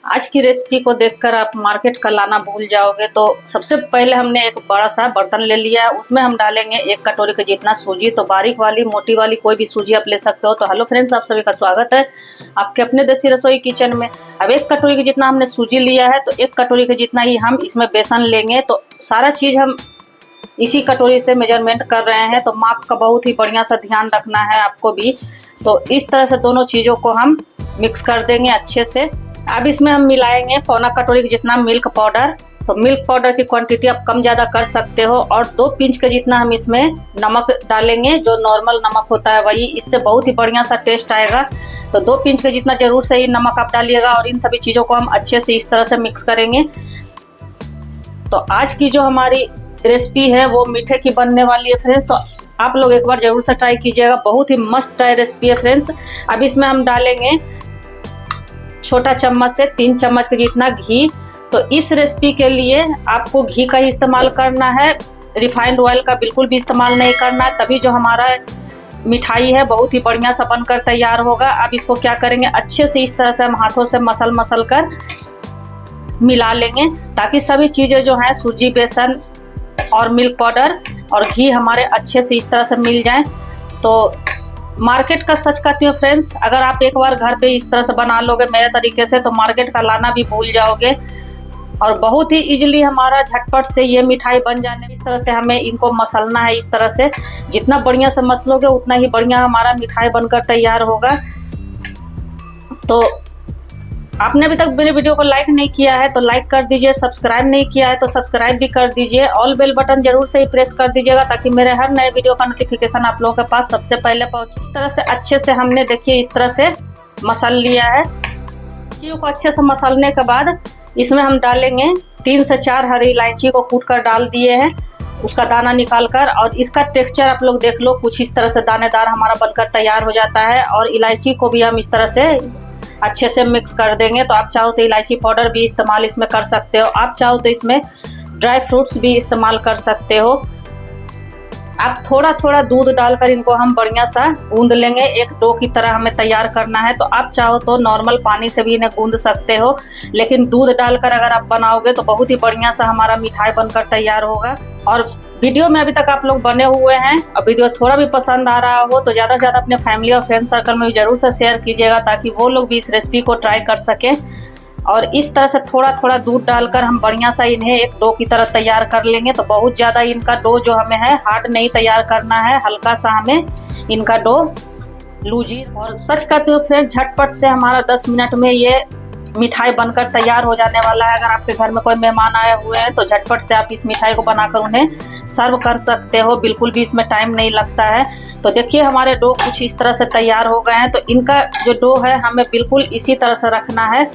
आज की रेसिपी को देखकर आप मार्केट का लाना भूल जाओगे। तो सबसे पहले हमने एक बड़ा सा बर्तन ले लिया है, उसमें हम डालेंगे 1 कटोरी के जितना सूजी। तो बारीक वाली मोटी वाली कोई भी सूजी आप ले सकते हो। तो हेलो फ्रेंड्स, आप सभी का स्वागत है आपके अपने देसी रसोई किचन में। अब 1 कटोरी के जितना हमने सूजी लिया है, तो 1 कटोरी के जितना ही हम इसमें बेसन लेंगे। तो सारा चीज़ हम इसी कटोरी से मेजरमेंट कर रहे हैं, तो माप का बहुत ही बढ़िया सा ध्यान रखना है आपको भी। तो इस तरह से दोनों चीज़ों को हम मिक्स कर देंगे अच्छे से। अब इसमें हम मिलाएंगे 1/4 कटोरी के जितना मिल्क पाउडर। तो मिल्क पाउडर की क्वांटिटी आप कम ज़्यादा कर सकते हो। और 2 पिंच के जितना हम इसमें नमक डालेंगे, जो नॉर्मल नमक होता है वही। इससे बहुत ही बढ़िया सा टेस्ट आएगा। तो 2 पिंच के जितना जरूर से ही नमक आप डालिएगा। और इन सभी चीज़ों को हम अच्छे से इस तरह से मिक्स करेंगे। तो आज की जो हमारी रेसिपी है वो मीठे की बनने वाली है फ्रेंड्स। तो आप लोग एक बार जरूर से ट्राई कीजिएगा, बहुत ही मस्त ट्राई रेसिपी है फ्रेंड्स। अब इसमें हम डालेंगे छोटा चम्मच से 3 चम्मच के जितना घी। तो इस रेसिपी के लिए आपको घी का ही इस्तेमाल करना है, रिफाइंड ऑयल का बिल्कुल भी इस्तेमाल नहीं करना है। तभी जो हमारा मिठाई है बहुत ही बढ़िया सा बनकर तैयार होगा। अब इसको क्या करेंगे, अच्छे से इस तरह से हम हाथों से मसल कर मिला लेंगे, ताकि सभी चीज़ें जो हैं सूजी, बेसन और मिल्क पाउडर और घी हमारे अच्छे से इस तरह से मिल जाएं। तो मार्केट का सच कहती हूँ फ्रेंड्स, अगर आप एक बार घर पे इस तरह से बना लोगे मेरे तरीके से, तो मार्केट का लाना भी भूल जाओगे। और बहुत ही इजीली हमारा झटपट से ये मिठाई बन जाने। इस तरह से हमें इनको मसलना है। इस तरह से जितना बढ़िया से मसलोगे उतना ही बढ़िया हमारा मिठाई बनकर तैयार होगा। तो आपने अभी तक मेरे वीडियो को लाइक नहीं किया है तो लाइक कर दीजिए, सब्सक्राइब नहीं किया है तो सब्सक्राइब भी कर दीजिए। ऑल बेल बटन जरूर से ही प्रेस कर दीजिएगा, ताकि मेरे हर नए वीडियो का नोटिफिकेशन आप लोगों के पास सबसे पहले पहुंचे। इस तरह से अच्छे से हमने देखिए इस तरह से मसल लिया है। चीज़ों को अच्छे से मसलने के बाद इसमें हम डालेंगे 3 से 4 हरी इलायची को कूट कर डाल दिए हैं, उसका दाना निकाल कर। और इसका टेक्सचर आप लोग देख लो, कुछ इस तरह से दानेदार हमारा बनकर तैयार हो जाता है। और इलायची को भी हम इस तरह से अच्छे से मिक्स कर देंगे। तो आप चाहो तो इलायची पाउडर भी इस्तेमाल इसमें कर सकते हो, आप चाहो तो इसमें ड्राई फ्रूट्स भी इस्तेमाल कर सकते हो। आप थोड़ा थोड़ा दूध डालकर इनको हम बढ़िया सा गूंद लेंगे, एक डो की तरह हमें तैयार करना है। तो आप चाहो तो नॉर्मल पानी से भी इन्हें गूंद सकते हो, लेकिन दूध डालकर अगर आप बनाओगे तो बहुत ही बढ़िया सा हमारा मिठाई बनकर तैयार होगा। और वीडियो में अभी तक आप लोग बने हुए हैं और वीडियो थोड़ा भी पसंद आ रहा हो तो ज़्यादा से ज़्यादा अपने फैमिली और फ्रेंड सर्कल में भी जरूर से शेयर कीजिएगा, ताकि वो लोग भी इस रेसिपी को ट्राई कर सकें। और इस तरह से थोड़ा थोड़ा दूध डालकर हम बढ़िया सा इन्हें एक डो की तरह तैयार कर लेंगे। तो बहुत ज़्यादा इनका डो जो हमें है हार्ड नहीं तैयार करना है, हल्का सा हमें इनका डो लूजी। और सच कहते हो फ्रेंड, झटपट से हमारा 10 मिनट में ये मिठाई बनकर तैयार हो जाने वाला है। अगर आपके घर में कोई मेहमान आए हुए हैं तो झटपट से आप इस मिठाई को बनाकर उन्हें सर्व कर सकते हो, बिल्कुल भी इसमें टाइम नहीं लगता है। तो देखिए हमारे डो कुछ इस तरह से तैयार हो गए हैं। तो इनका जो डो है हमें बिल्कुल इसी तरह से रखना है।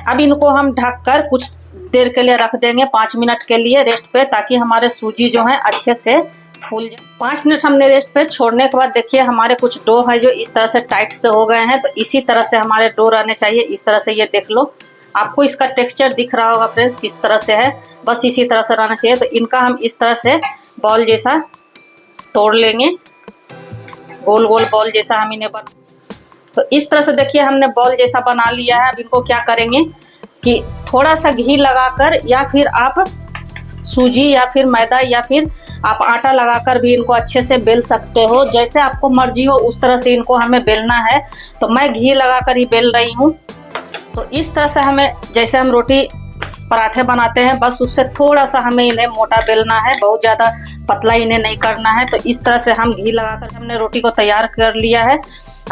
अब इनको हम ढककर कुछ देर के लिए रख देंगे, 5 मिनट के लिए रेस्ट पे, ताकि हमारे सूजी जो है अच्छे से फूल जाए। 5 मिनट हमने रेस्ट पे छोड़ने के बाद देखिए हमारे कुछ डो है जो इस तरह से टाइट से हो गए हैं। तो इसी तरह से हमारे डो रहने चाहिए, इस तरह से। ये देख लो, आपको इसका टेक्सचर दिख रहा होगा फ्रेंड्स किस तरह से है, बस इसी तरह से रहना चाहिए। तो इनका हम इस तरह से बॉल जैसा तोड़ लेंगे, गोल गोल बॉल जैसा हम इन्हें बना। तो इस तरह से देखिए हमने बॉल जैसा बना लिया है। अब इनको क्या करेंगे कि थोड़ा सा घी लगाकर, या फिर आप सूजी या फिर मैदा या फिर आप आटा लगाकर भी इनको अच्छे से बेल सकते हो, जैसे आपको मर्जी हो उस तरह से इनको हमें बेलना है। तो मैं घी लगाकर ही बेल रही हूँ। तो इस तरह से हमें, जैसे हम रोटी पराठे बनाते हैं, बस उससे थोड़ा सा हमें इन्हें मोटा बेलना है, बहुत ज़्यादा पतला इन्हें नहीं करना है। तो इस तरह से हम घी लगाकर हमने रोटी को तैयार कर लिया है।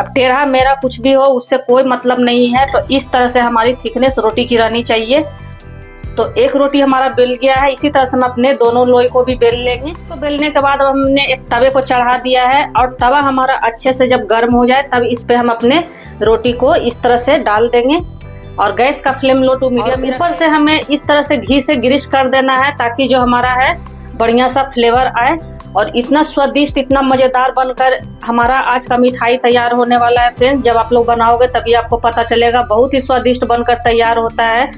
अब टेढ़ा मेरा कुछ भी हो उससे कोई मतलब नहीं है। तो इस तरह से हमारी थिकनेस रोटी की रहनी चाहिए। तो एक रोटी हमारा बेल गया है। इसी तरह से हम अपने दोनों लोई को भी बेल लेंगे। तो बेलने के बाद हमने एक तवे को चढ़ा दिया है, और तवा हमारा अच्छे से जब गर्म हो जाए तब इस पे हम अपने रोटी को इस तरह से डाल देंगे। और गैस का फ्लेम लो टू मीडियम। ऊपर से हमें इस तरह से घी से ग्रीस कर देना है, ताकि जो हमारा है बढ़िया सा फ्लेवर आए। और इतना स्वादिष्ट, इतना मज़ेदार बनकर हमारा आज का मिठाई तैयार होने वाला है फ्रेंड्स। जब आप लोग बनाओगे तभी आपको पता चलेगा, बहुत ही स्वादिष्ट बनकर तैयार होता है।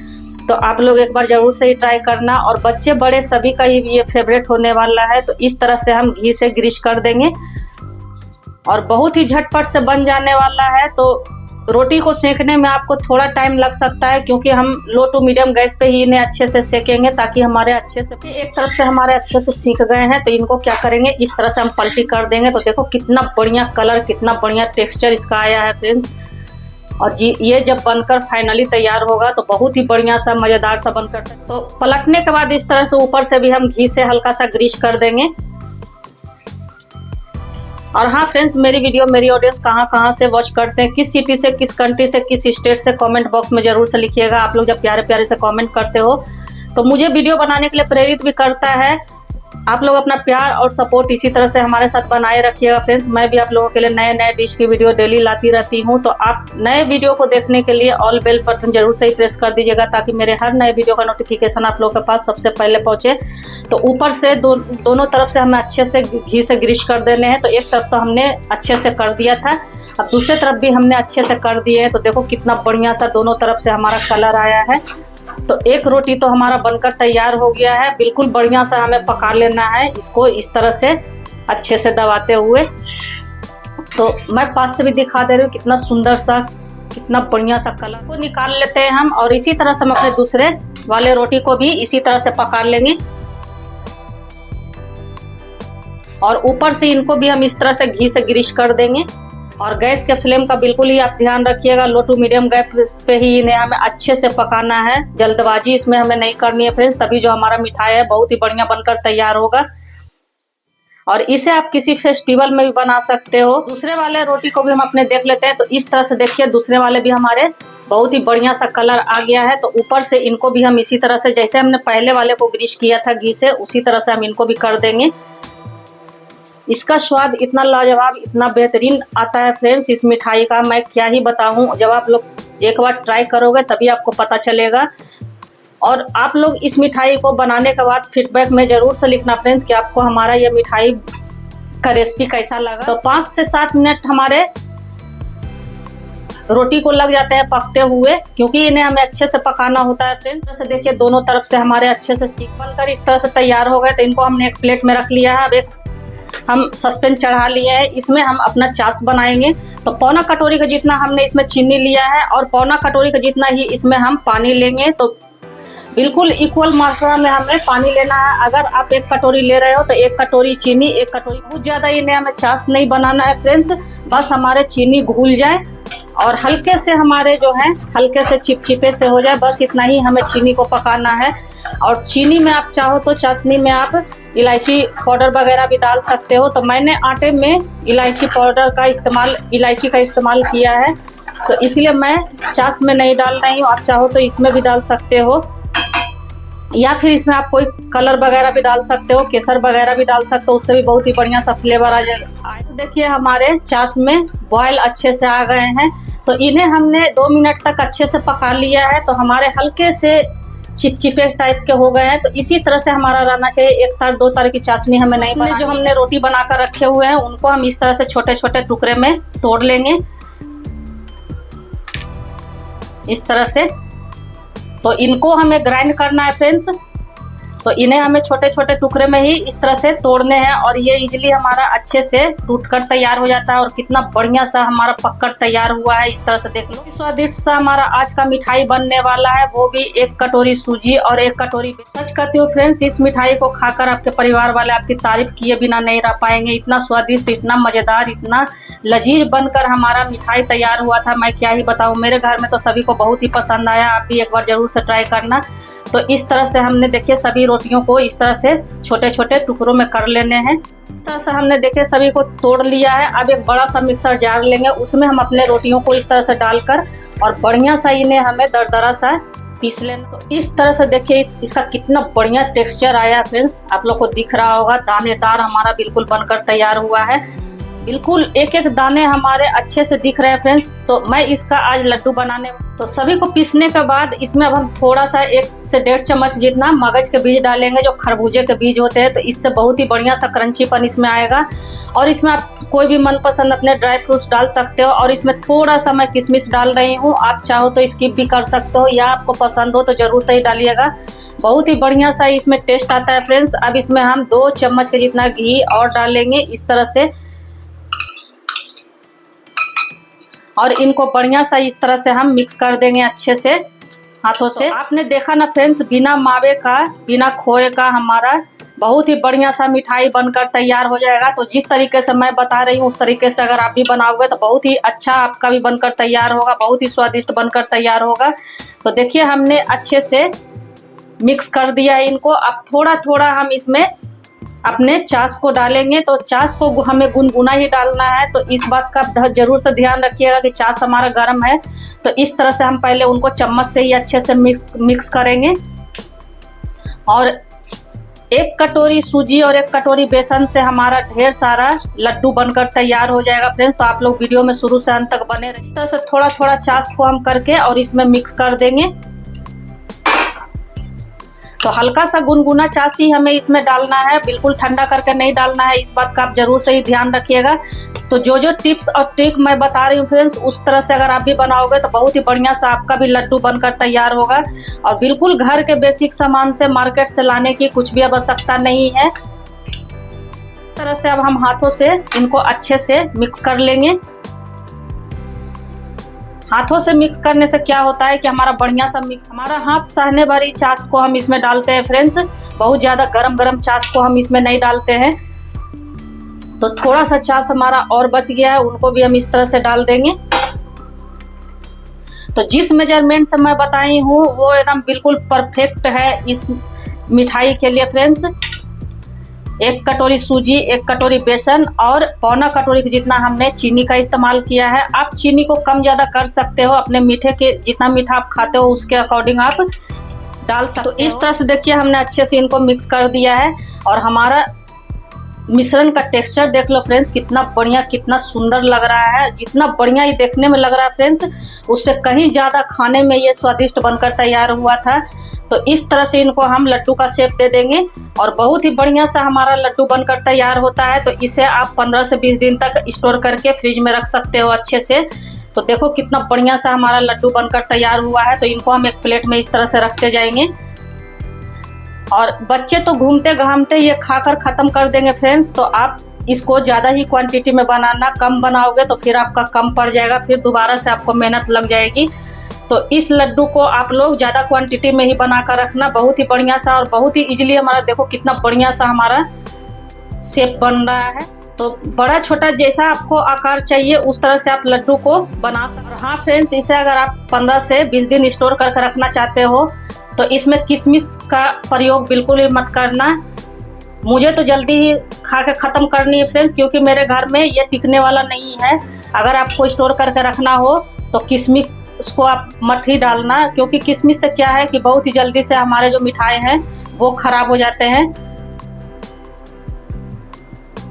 तो आप लोग एक बार जरूर से ही ट्राई करना, और बच्चे बड़े सभी का ही ये फेवरेट होने वाला है। तो इस तरह से हम घी से ग्रीस कर देंगे और बहुत ही झटपट से बन जाने वाला है। तो रोटी को सेकने में आपको थोड़ा टाइम लग सकता है, क्योंकि हम लो टू मीडियम गैस पे ही इन्हें अच्छे से सेकेंगे, ताकि हमारे अच्छे से एक तरफ से हमारे अच्छे से सीख गए हैं। तो इनको क्या करेंगे, इस तरह से हम पलटी कर देंगे। तो देखो कितना बढ़िया कलर, कितना बढ़िया टेक्सचर इसका आया है फ्रेंड्स। और जी ये जब बनकर फाइनली तैयार होगा तो बहुत ही बढ़िया सा मज़ेदार सा बनकर, तो पलटने के बाद इस तरह से ऊपर से भी हम घी से हल्का सा ग्रीस कर देंगे। और हाँ फ्रेंड्स, मेरी वीडियो मेरी ऑडियंस कहाँ से वॉच करते हैं, किस सिटी से, किस कंट्री से, किस स्टेट से, कमेंट बॉक्स में जरूर से लिखिएगा। आप लोग जब प्यारे प्यारे से कमेंट करते हो तो मुझे वीडियो बनाने के लिए प्रेरित भी करता है। आप लोग अपना प्यार और सपोर्ट इसी तरह से हमारे साथ बनाए रखिएगा फ्रेंड्स। मैं भी आप लोगों के लिए नए नए डिश की वीडियो डेली लाती रहती हूँ। तो आप नए वीडियो को देखने के लिए ऑल बेल बटन जरूर से ही प्रेस कर दीजिएगा, ताकि मेरे हर नए वीडियो का नोटिफिकेशन आप लोगों के पास सबसे पहले पहुँचे। तो ऊपर से दोनों तरफ से हमें अच्छे से घी से ग्रीस कर देने हैं। तो एक तरफ तो हमने अच्छे से कर दिया था, अब दूसरे तरफ भी हमने अच्छे से कर दिए हैं। तो देखो कितना बढ़िया सा दोनों तरफ से हमारा कलर आया है। तो एक रोटी तो हमारा बनकर तैयार हो गया है। बिल्कुल बढ़िया सा हमें पका लेना है इसको, इस तरह से अच्छे से दबाते हुए। तो मैं पास से भी दिखा दे रही हूँ कितना सुंदर सा, कितना बढ़िया सा कलर को निकाल लेते हैं हम। और इसी तरह से हम अपने दूसरे वाले रोटी को भी इसी तरह से पका लेंगे। और ऊपर से इनको भी हम इस तरह से घी से ग्रीस कर देंगे। और गैस के फ्लेम का बिल्कुल ही आप ध्यान रखिएगा, लो टू मीडियम गैस पे ही इन्हें हमें अच्छे से पकाना है। जल्दबाजी इसमें हमें नहीं करनी है फ्रेंड्स, तभी जो हमारा मिठाई है बहुत ही बढ़िया बनकर तैयार होगा। और इसे आप किसी फेस्टिवल में भी बना सकते हो। दूसरे वाले रोटी को भी हम अपने देख लेते हैं। तो इस तरह से देखिए, दूसरे वाले भी हमारे बहुत ही बढ़िया सा कलर आ गया है। तो ऊपर से इनको भी हम इसी तरह से, जैसे हमने पहले वाले को ग्रीस किया था घी से, उसी तरह से हम इनको भी कर देंगे। इसका स्वाद इतना लाजवाब, इतना बेहतरीन आता है फ्रेंड्स इस मिठाई का, मैं क्या ही बताऊं। जब आप लोग एक बार ट्राई करोगे तभी आपको पता चलेगा। और आप लोग इस मिठाई को बनाने के बाद फीडबैक में ज़रूर से लिखना फ्रेंड्स कि आपको हमारा ये मिठाई का रेसिपी कैसा लगा। तो 5 से 7 मिनट हमारे रोटी को लग जाते हैं पकते हुए, क्योंकि इन्हें हमें अच्छे से पकाना होता है फ्रेंड्स। जैसे देखिए दोनों तरफ से हमारे अच्छे से सीख बनकर इस तरह से तैयार हो गए। तो इनको हमने एक प्लेट में रख लिया है। अब एक हम सस्पेन चढ़ा लिए हैं, इसमें हम अपना चाश बनाएंगे। तो पौना कटोरी का जितना हमने इसमें चीनी लिया है और पौना कटोरी का जितना ही इसमें हम पानी लेंगे। तो बिल्कुल इक्वल मात्रा में हमें पानी लेना है। अगर आप 1 कटोरी ले रहे हो तो 1 कटोरी चीनी, 1 कटोरी। बहुत ज़्यादा इन्हें हमें चाश नहीं बनाना है फ्रेंड्स, बस हमारे चीनी घुल जाए और हल्के से हमारे जो है हल्के से चिपचिपे से हो जाए, बस इतना ही हमें चीनी को पकाना है। और चीनी में आप चाहो तो चाशनी में आप इलायची पाउडर वगैरह भी डाल सकते हो। तो मैंने आटे में इलायची पाउडर का इस्तेमाल, इलायची का इस्तेमाल किया है, तो इसलिए मैं चाश में नहीं डाल रही हूँ। आप चाहो तो इसमें भी डाल सकते हो, या फिर इसमें आप कोई कलर वगैरह भी डाल सकते हो, केसर वगैरह भी डाल सकते हो, उससे भी बहुत ही बढ़िया सा फ्लेवर आ जाएगा। तो देखिए हमारे चाश में बॉयल अच्छे से आ गए हैं। तो इन्हें हमने 2 मिनट तक अच्छे से पका लिया है। तो हमारे हल्के से चिपचिपे टाइप के हो गए हैं। तो इसी तरह से हमारा रहना चाहिए। 1 तार 2 तार की चाशनी हमें नहीं बनानी। जो हमने रोटी बनाकर रखे हुए हैं उनको हम इस तरह से छोटे छोटे टुकड़े में तोड़ लेंगे, इस तरह से। तो इनको हमें ग्राइंड करना है फ्रेंड्स। तो इन्हें हमें छोटे छोटे टुकड़े में ही इस तरह से तोड़ने हैं, और ये इजीली हमारा अच्छे से टूटकर तैयार हो जाता है। और कितना बढ़िया सा हमारा पककर तैयार हुआ है, इस तरह से देख लो। स्वादिष्ट सा हमारा आज का मिठाई बनने वाला है, वो भी 1 कटोरी सूजी और 1 कटोरी। सच कहती हूँ फ्रेंड्स, इस मिठाई को खाकर आपके परिवार वाले आपकी तारीफ किए बिना नहीं रह पाएंगे। इतना स्वादिष्ट, इतना मजेदार, इतना लजीज बनकर हमारा मिठाई तैयार हुआ था, मैं क्या ही बताऊँ। मेरे घर में तो सभी को बहुत ही पसंद आया, आप भी एक बार जरूर से ट्राई करना। तो इस तरह से हमने देखिए सभी रोटियों को इस तरह से छोटे छोटे टुकड़ों में कर लेने हैं। इस तरह से हमने देखे सभी को तोड़ लिया है। अब एक बड़ा सा मिक्सर जार लेंगे, उसमें हम अपने रोटियों को इस तरह से डालकर और बढ़िया सा इन्हें हमें दरदरा सा पीस लेना। तो इस तरह से देखिए इसका कितना बढ़िया टेक्सचर आया फ्रेंड्स, आप लोग को दिख रहा होगा। दानेदार हमारा बिल्कुल बनकर तैयार हुआ है, बिल्कुल एक एक दाने हमारे अच्छे से दिख रहे हैं फ्रेंड्स। तो मैं इसका आज लड्डू बनाने, तो सभी को पीसने के बाद इसमें अब हम थोड़ा सा 1 से 1.5 चम्मच जितना मगज के बीज डालेंगे, जो खरबूजे के बीज होते हैं। तो इससे बहुत ही बढ़िया सा क्रंचीपन इसमें आएगा। और इसमें आप कोई भी मनपसंद अपने ड्राई फ्रूट्स डाल सकते हो। और इसमें थोड़ा सा मैं किशमिश डाल रही हूँ, आप चाहो तो स्किप भी कर सकते हो, या आपको पसंद हो तो जरूर से ही डालिएगा। बहुत ही बढ़िया सा इसमें टेस्ट आता है फ्रेंड्स। अब इसमें हम 2 चम्मच के जितना घी और डालेंगे इस तरह से। और इनको बढ़िया सा इस तरह से हम मिक्स कर देंगे अच्छे से हाथों से। तो आपने देखा ना फ्रेंड्स, बिना मावे का, बिना खोए का हमारा बहुत ही बढ़िया सा मिठाई बनकर तैयार हो जाएगा। तो जिस तरीके से मैं बता रही हूँ उस तरीके से अगर आप भी बनाओगे तो बहुत ही अच्छा आपका भी बनकर तैयार होगा, बहुत ही स्वादिष्ट बनकर तैयार होगा। तो देखिए हमने अच्छे से मिक्स कर दिया है इनको। अब थोड़ा थोड़ा हम इसमें अपने चाश को डालेंगे। तो चाश को हमें गुनगुना ही डालना है, तो इस बात का जरूर से ध्यान रखिएगा कि चाश हमारा गर्म है। तो इस तरह से हम पहले उनको चम्मच से ही अच्छे से मिक्स करेंगे। और 1 कटोरी सूजी और 1 कटोरी बेसन से हमारा ढेर सारा लड्डू बनकर तैयार हो जाएगा फ्रेंड्स। तो आप लोग वीडियो में शुरू से अंत तक बने रहिए। इस तरह से थोड़ा थोड़ा चाश को हम करके और इसमें मिक्स कर देंगे। तो हल्का सा गुनगुना चाश ही हमें इसमें डालना है, बिल्कुल ठंडा करके नहीं डालना है, इस बात का आप जरूर से ही ध्यान रखिएगा। तो जो टिप्स और ट्रिक मैं बता रही हूँ फ्रेंड्स, उस तरह से अगर आप भी बनाओगे तो बहुत ही बढ़िया सा आपका भी लड्डू बनकर तैयार होगा। और बिल्कुल घर के बेसिक सामान से मार्केट से लाने की कुछ भी आवश्यकता नहीं है। इस तरह से अब हम हाथों से इनको अच्छे से मिक्स कर लेंगे। हाथों से मिक्स करने से क्या होता है कि हमारा बढ़िया सा मिक्स, हमारा हाथ सहने वाली चाश को हम इसमें डालते हैं फ्रेंड्स। बहुत ज़्यादा गरम चाश को हम इसमें नहीं डालते हैं। तो थोड़ा सा चाश हमारा और बच गया है, उनको भी हम इस तरह से डाल देंगे। तो जिस मेजरमेंट से मैं बताई हूँ वो एकदम बिल्कुल परफेक्ट है इस मिठाई के लिए फ्रेंड्स। 1 कटोरी सूजी, 1 कटोरी बेसन और पौना कटोरी जितना हमने चीनी का इस्तेमाल किया है। आप चीनी को कम ज़्यादा कर सकते हो, अपने मीठे के जितना मीठा आप खाते हो उसके अकॉर्डिंग आप डाल सकते हो। तो इस तरह से देखिए हमने अच्छे से इनको मिक्स कर दिया है। और हमारा मिश्रण का टेक्सचर देख लो फ्रेंड्स, कितना बढ़िया, कितना सुंदर लग रहा है। जितना बढ़िया ये देखने में लग रहा है फ्रेंड्स, उससे कहीं ज़्यादा खाने में ये स्वादिष्ट बनकर तैयार हुआ था। तो इस तरह से इनको हम लड्डू का शेप दे देंगे और बहुत ही बढ़िया सा हमारा लड्डू बनकर तैयार होता है। तो इसे आप 15 से 20 दिन तक स्टोर करके फ्रिज में रख सकते हो अच्छे से। तो देखो कितना बढ़िया सा हमारा लड्डू बनकर तैयार हुआ है। तो इनको हम एक प्लेट में इस तरह से रखते जाएंगे। और बच्चे तो घूमते घामते ये खाकर ख़त्म कर देंगे फ्रेंड्स। तो आप इसको ज़्यादा ही क्वांटिटी में बनाना, कम बनाओगे तो फिर आपका कम पड़ जाएगा, फिर दोबारा से आपको मेहनत लग जाएगी। तो इस लड्डू को आप लोग ज़्यादा क्वांटिटी में ही बना कर रखना, बहुत ही बढ़िया सा और बहुत ही इजीली हमारा देखो कितना बढ़िया सा हमारा शेप बन रहा है। तो बड़ा छोटा जैसा आपको आकार चाहिए उस तरह से आप लड्डू को बना सकते हो। हाँ फ्रेंड्स, इसे अगर आप 15 से 20 दिन स्टोर करके रखना चाहते हो तो इसमें किशमिश का प्रयोग बिल्कुल भी मत करना। मुझे तो जल्दी ही खा के ख़त्म करनी है फ्रेंड्स, क्योंकि मेरे घर में ये टिकने वाला नहीं है। अगर आपको स्टोर करके रखना हो तो किशमिश को आप मत ही डालना, क्योंकि किशमिश से क्या है कि बहुत ही जल्दी से हमारे जो मिठाई हैं वो खराब हो जाते हैं।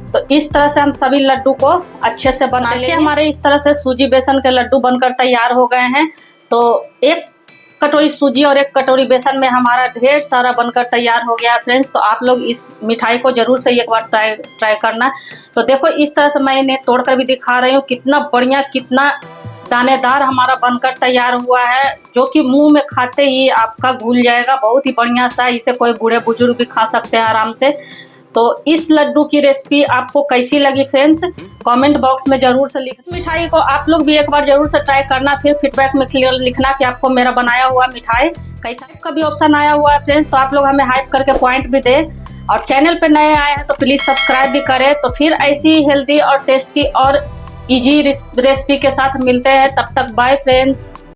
तो इस तरह से हम सभी लड्डू को अच्छे से बना लेंगे। हमारे इस तरह से सूजी बेसन के लड्डू बनकर तैयार हो गए हैं। तो 1 कटोरी सूजी और 1 कटोरी बेसन में हमारा ढेर सारा बनकर तैयार हो गया फ्रेंड्स। तो आप लोग इस मिठाई को जरूर से एक बार ट्राई करना। तो देखो इस तरह से मैं इन्हें तोड़कर भी दिखा रही हूँ, कितना बढ़िया, कितना दानेदार हमारा बनकर तैयार हुआ है, जो कि मुंह में खाते ही आपका घुल जाएगा। बहुत ही बढ़िया सा, इसे कोई बूढ़े बुजुर्ग भी खा सकते हैं आराम से। तो इस लड्डू की रेसिपी आपको कैसी लगी फ्रेंड्स, कमेंट बॉक्स में जरूर से लिखना। मिठाई को आप लोग भी एक बार जरूर से ट्राई करना, फिर फीडबैक में लिखना कि आपको मेरा बनाया हुआ मिठाई कैसा। का भी ऑप्शन आया हुआ है फ्रेंड्स, तो आप लोग हमें हाइप करके पॉइंट भी दे। और चैनल पे नए आए हैं तो प्लीज़ सब्सक्राइब भी करें। तो फिर ऐसी हेल्दी और टेस्टी और इजी रेसिपी के साथ मिलते हैं, तब तक बाय फ्रेंड्स।